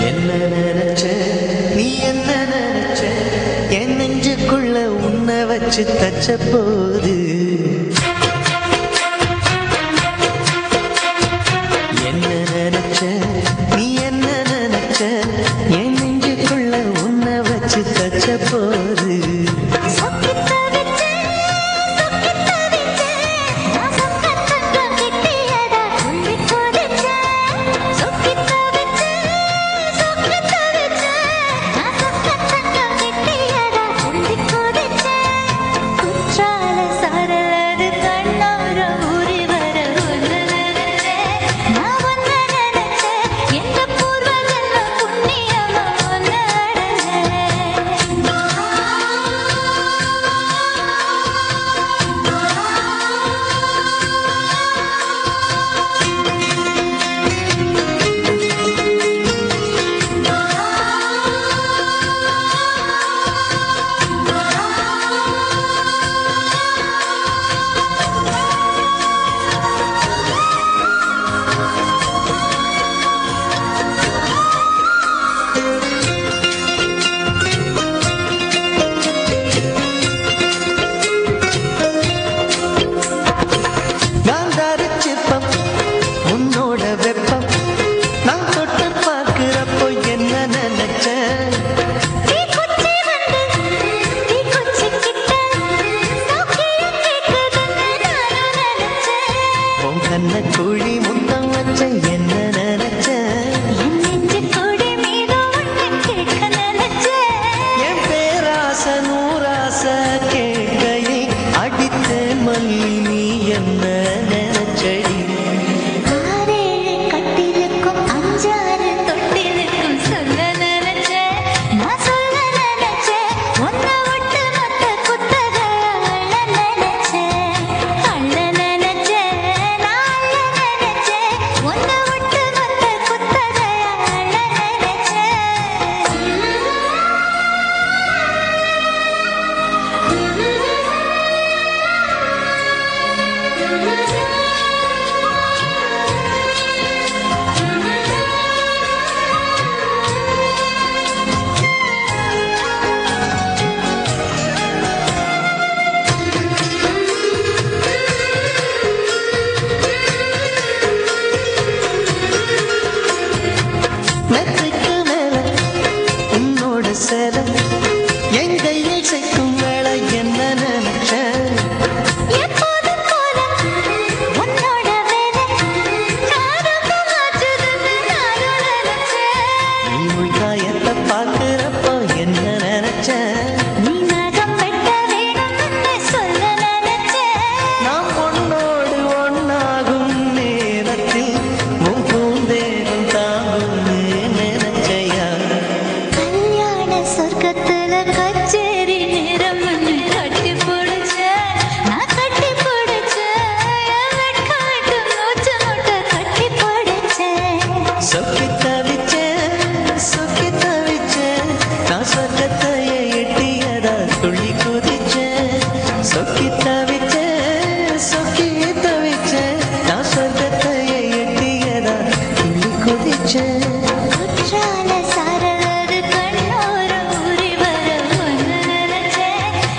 என்ன நினைச்ச நீ என்ன நினைச்ச என் நெஞ்சுக்குள்ள உன்னை வச்சு தச்ச போது என்ன நினைச்ச நீ என்ன நினைச்ச என் நெஞ்சுக்குள்ள உன்னை வச்சு தச்ச போது குழி முத்தம் வச்ச என்ன நினைச்ச என் பேராச நூராச கேட்கையை அடித்த மல்லி நீ என்ன நினைச்சடி என் கையில் சேர்க்கும் வேலை என்ன நினைச்ச நீ உள்காயத்தை பார்க்கிறப்போ என்ன நினைச்ச நாம் ஒன்னோடு ஒன்னாகும் நேரத்தில் உன் பூந்தேகம் தாங்கும் நினைச்சையா சொர்க்கத்துல கச்சேரி நேரம் கட்டி போடுச்ச நான் கட்டி போடுச்ச வெட்காட்டு மூச்சு முட்டை கட்டி போடுச்ச சொக்கி தவிச்ச நான் சொர்க்கத்தையே எட்டியதா துள்ளி குதிச்ச சொக்கி தவிச்ச நான் சொர்க்கத்தையே எட்டியதா துள்ளி குதிச்ச குற்றால சாரலது கண்ணோர ஊறி வர ஒன்னு நினைச்ச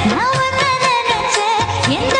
நான் ஒன்னு நினைச்ச எந்த